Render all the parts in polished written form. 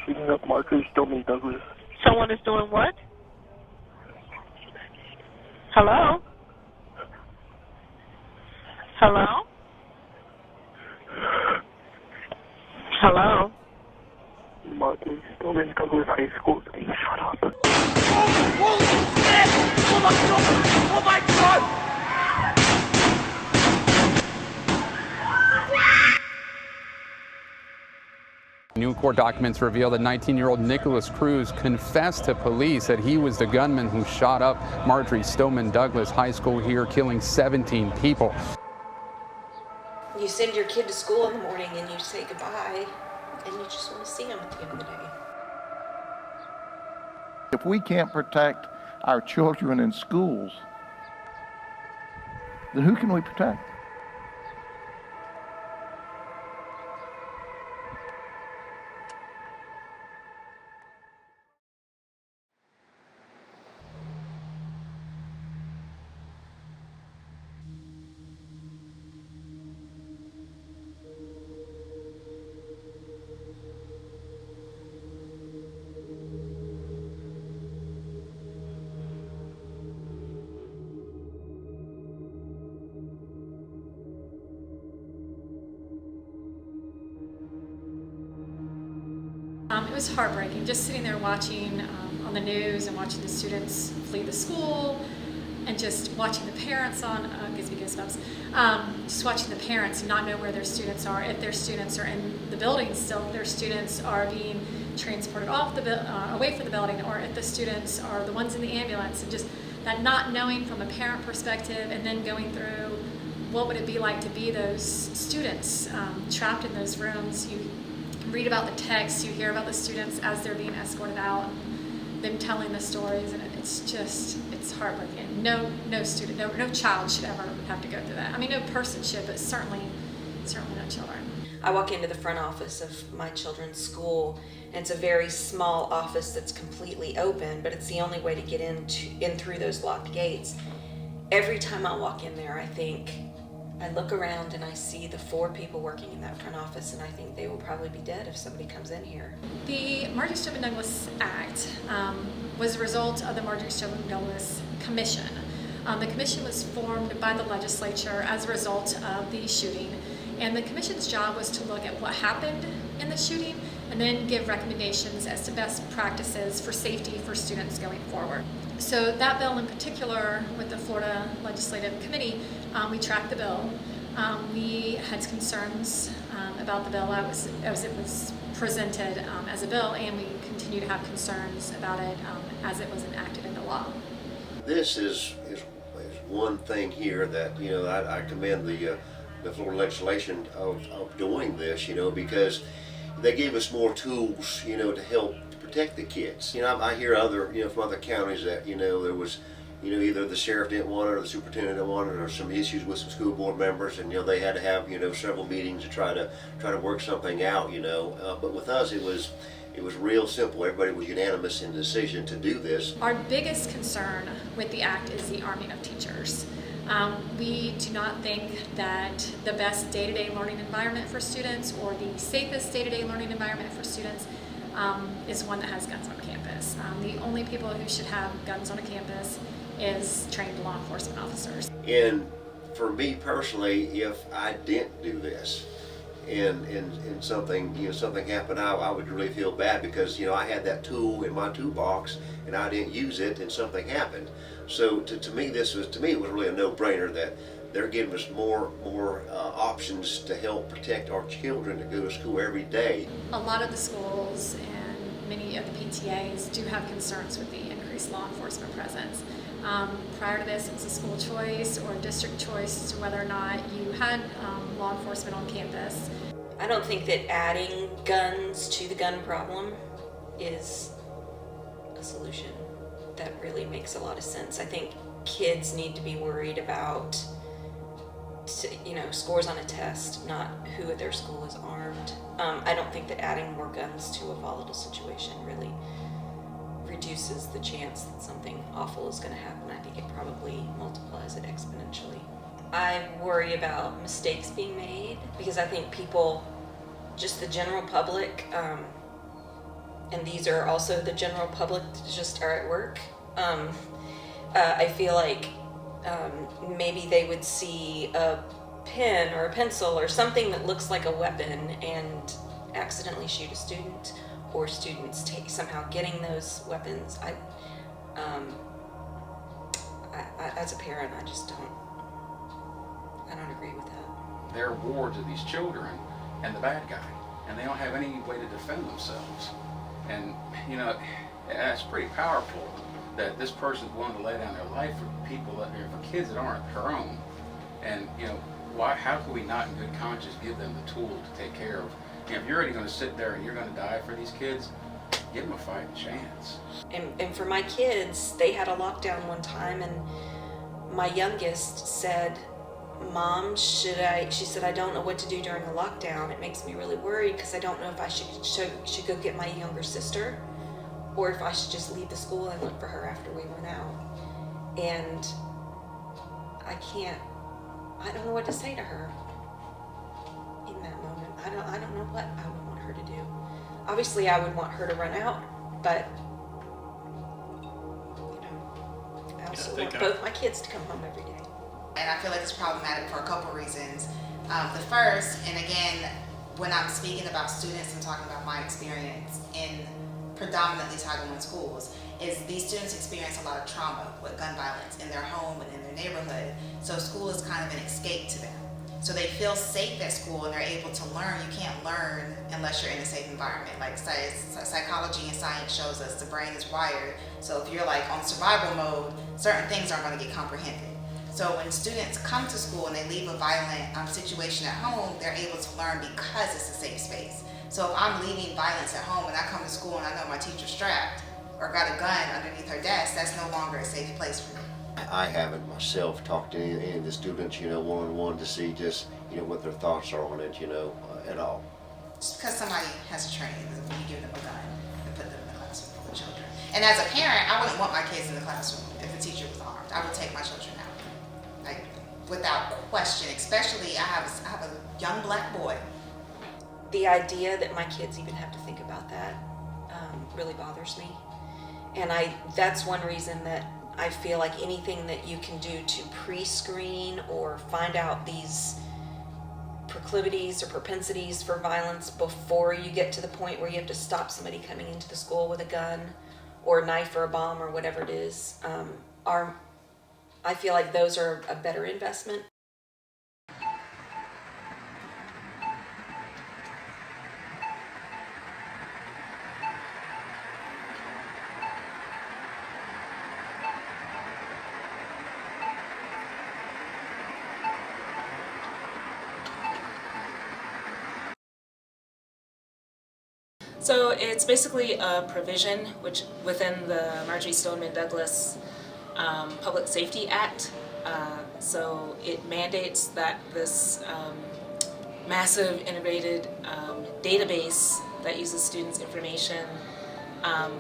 shooting up Marjory Stoneman Douglas. Someone is doing what? Hello? Hello? Hello? Marjory Stoneman Douglas High School. Hey, shut up. Holy shit! Oh my god! Oh my god! New court documents reveal that 19-year-old Nicholas Cruz confessed to police that he was the gunman who shot up Marjory Stoneman Douglas High School here, killing 17 people. You send your kid to school in the morning and you say goodbye, and you just want to see him at the end of the day. If we can't protect our children in schools, then who can we protect? It was heartbreaking, just sitting there watching on the news and watching the students flee the school, and just watching the parents gives me goosebumps, just watching the parents not know where their students are, if their students are in the building still, if their students are being transported away from the building, or if the students are the ones in the ambulance, and just that not knowing from a parent perspective, and then going through what would it be like to be those students trapped in those rooms. You read about the texts, you hear about the students as they're being escorted out, them telling the stories, and it's heartbreaking. No student, no child should ever have to go through that. I mean, no person should, but certainly no children. I walk into the front office of my children's school, and it's a very small office that's completely open, but it's the only way to get in through those locked gates. Every time I walk in there, I look around and I see the 4 people working in that front office, and I think they will probably be dead if somebody comes in here. The Marjory Stoneman Douglas Act was a result of the Marjory Stoneman Douglas Commission. The commission was formed by the legislature as a result of the shooting, and the commission's job was to look at what happened in the shooting and then give recommendations as to best practices for safety for students going forward. So that bill in particular, with the Florida Legislative Committee, we tracked the bill. We had concerns about the bill as it was presented as a bill, and we continue to have concerns about it as it was enacted into law. This is one thing here that, I commend the Florida legislation of doing this, because they gave us more tools, to help protect the kids. I hear from other counties that, there was, either the sheriff didn't want it or the superintendent didn't want it, or some issues with some school board members, and, they had to have, several meetings to try to work something out, but with us it was real simple. Everybody was unanimous in the decision to do this. Our biggest concern with the act is the arming of teachers. We do not think that the best day-to-day learning environment for students, or the safest day-to-day learning environment for students, is one that has guns on campus. The only people who should have guns on a campus is trained law enforcement officers. And for me personally, if I didn't do this, and something something happened, I would really feel bad, because I had that tool in my toolbox and I didn't use it, and something happened. So to me, it was really a no-brainer that they're giving us more options to help protect our children that go to school every day. A lot of the schools and many of the PTAs do have concerns with the increased law enforcement presence. Prior to this, it was a school choice or a district choice as to whether or not you had law enforcement on campus. I don't think that adding guns to the gun problem is a solution that really makes a lot of sense. I think kids need to be worried about, scores on a test, not who at their school is armed. I don't think that adding more guns to a volatile situation really reduces the chance that something awful is going to happen. I think it probably multiplies it exponentially. I worry about mistakes being made, because I think people, just the general public, and these are also the general public that just are at work, I feel like maybe they would see a pen or a pencil or something that looks like a weapon and accidentally shoot a student, or students somehow getting those weapons. I as a parent, I just don't agree with that. They're wards of these children and the bad guy, and they don't have any way to defend themselves. And you know, that's pretty powerful that this person's willing to lay down their life for people that for kids that aren't her own. And you know, how can we not in good conscience give them the tool to take care of? You know, if you're already going to sit there and you're going to die for these kids, give them a fighting chance. And for my kids, they had a lockdown one time, and my youngest said, "Mom, she said, I don't know what to do during the lockdown. It makes me really worried because I don't know if I should go get my younger sister, or if I should just leave the school and look for her after we went out." And I don't know what to say to her in that moment. I don't know what I would want her to do. Obviously, I would want her to run out, but you know, I also want both my kids to come home every day. And I feel like it's problematic for a couple reasons. The first, and again, when I'm speaking about students and talking about my experience in predominantly Title I schools, is these students experience a lot of trauma with gun violence in their home and in their neighborhood. So school is kind of an escape to them. So they feel safe at school and they're able to learn. You can't learn unless you're in a safe environment. Like psychology and science shows us, the brain is wired. So if you're like on survival mode, certain things aren't going to get comprehended. So when students come to school and they leave a violent situation at home, they're able to learn because it's a safe space. So if I'm leaving violence at home and I come to school and I know my teacher's strapped or got a gun underneath her desk, that's no longer a safe place for me. I haven't myself talked to any of the students, you know, one-on-one to see just, you know, what their thoughts are on it, you know, at all. Just because somebody has to train them, when you give them a gun and put them in the classroom full of children. And as a parent, I wouldn't want my kids in the classroom if the teacher was armed. I would take my children out, like, without question. Especially, I have a young black boy. The idea that my kids even have to think about that really bothers me. And that's one reason that I feel like anything that you can do to pre-screen or find out these proclivities or propensities for violence before you get to the point where you have to stop somebody coming into the school with a gun or a knife or a bomb or whatever it is, I feel like those are a better investment. So it's basically a provision which within the Marjory Stoneman Douglas Public Safety Act. So it mandates that this massive integrated database that uses students' information, and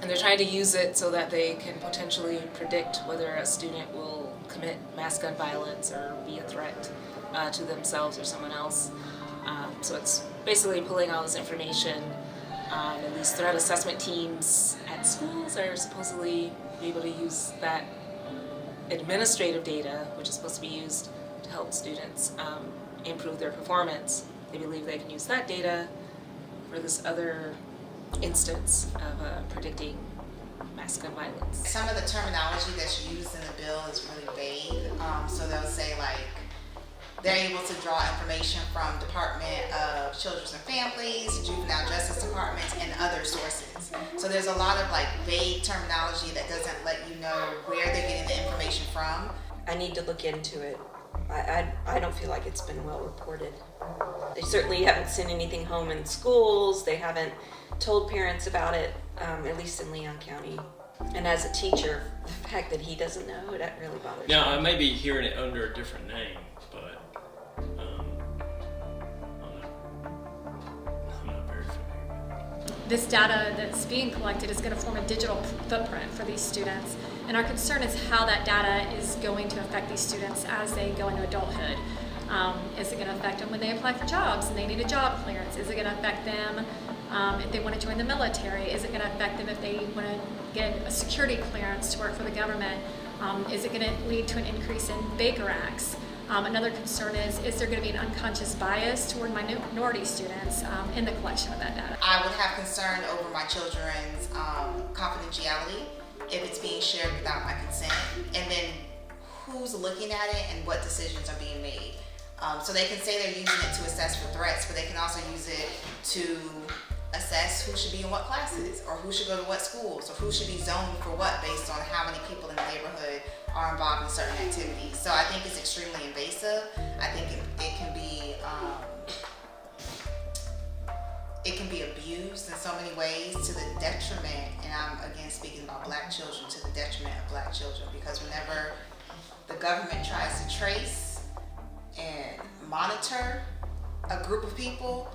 they're trying to use it so that they can potentially predict whether a student will commit mass gun violence or be a threat to themselves or someone else. So it's basically pulling all this information, and these threat assessment teams at schools are supposedly be able to use that administrative data, which is supposed to be used to help students improve their performance. They believe they can use that data for this other instance of predicting mass gun violence. Some of the terminology that's used in the bill is really vague. So they'll say like, they're able to draw information from Department of Children and Families, Juvenile Justice Departments, and other sources. So there's a lot of like vague terminology that doesn't let you know where they're getting the information from. I need to look into it. I don't feel like it's been well reported. They certainly haven't sent anything home in schools. They haven't told parents about it, at least in Leon County. And as a teacher, the fact that he doesn't know, that really bothers me. Now, I may be hearing it under a different name, but I'm not very familiar. This data that's being collected is going to form a digital footprint for these students. And our concern is how that data is going to affect these students as they go into adulthood. Is it going to affect them when they apply for jobs and they need a job clearance? Is it going to affect them If they want to join the military, is it going to affect them if they want to get a security clearance to work for the government? Is it going to lead to an increase in Baker Acts? Another concern is there going to be an unconscious bias toward minority students in the collection of that data? I would have concern over my children's confidentiality if it's being shared without my consent, and then who's looking at it and what decisions are being made. So they can say they're using it to assess for threats, but they can also use it to assess who should be in what classes, or who should go to what schools, or who should be zoned for what based on how many people in the neighborhood are involved in certain activities. So I think it's extremely invasive. I think it can be abused in so many ways to the detriment, and I'm again speaking about Black children, to the detriment of Black children, because whenever the government tries to trace and monitor a group of people,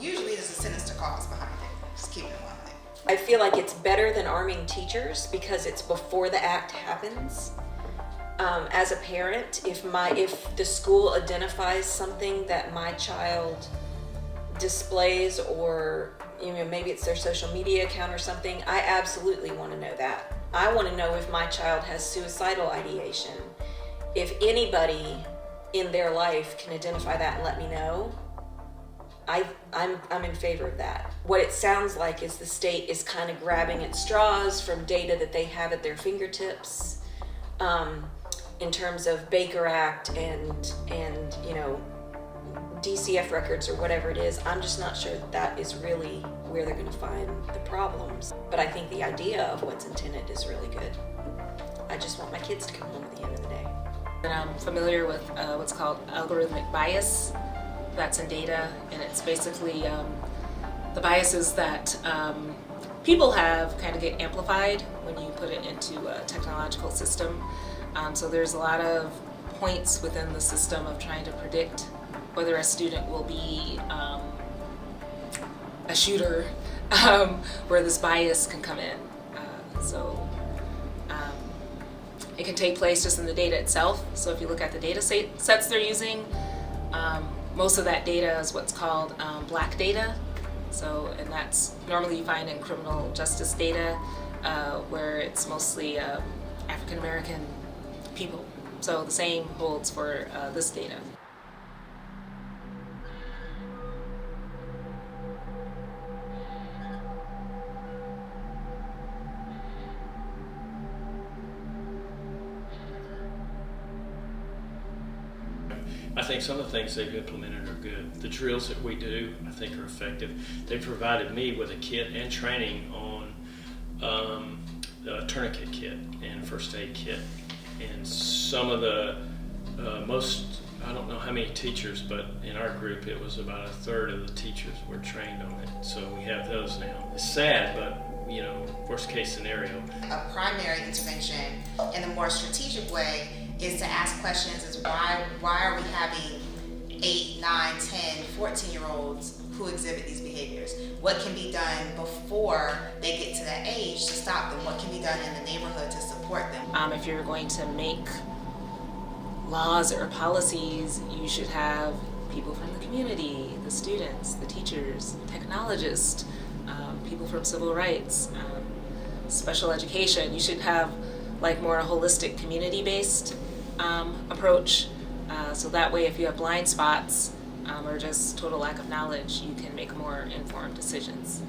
usually there's a sinister cause behind it. Just keep it in mind. I feel like it's better than arming teachers because it's before the act happens. As a parent, if the school identifies something that my child displays, or maybe it's their social media account or something, I absolutely want to know that. I want to know if my child has suicidal ideation. If anybody in their life can identify that and let me know, I'm in favor of that. What it sounds like is the state is kind of grabbing at straws from data that they have at their fingertips, in terms of Baker Act and DCF records or whatever it is. I'm just not sure that is really where they're going to find the problems. But I think the idea of what's intended is really good. I just want my kids to come home at the end of the day. And I'm familiar with what's called algorithmic bias. That's in data, and it's basically the biases that people have kind of get amplified when you put it into a technological system. So there's a lot of points within the system of trying to predict whether a student will be a shooter, where this bias can come in. It can take place just in the data itself. So if you look at the data sets they're using, most of that data is what's called black data. And that's normally you find in criminal justice data, where it's mostly African American people. So the same holds for this data. I think some of the things they've implemented are good. The drills that we do, I think, are effective. They provided me with a kit and training on a tourniquet kit and a first aid kit. And some of the I don't know how many teachers, but in our group it was about a third of the teachers were trained on it. So we have those now. It's sad, but worst case scenario. A primary intervention in a more strategic way is to ask questions as why are we having 8, 9, 10, 14-year-olds who exhibit these behaviors? What can be done before they get to that age to stop them? What can be done in the neighborhood to support them? If you're going to make laws or policies, you should have people from the community, the students, the teachers, technologists, people from civil rights, special education. You should have more a holistic community-based approach. So that way if you have blind spots or just total lack of knowledge, you can make more informed decisions.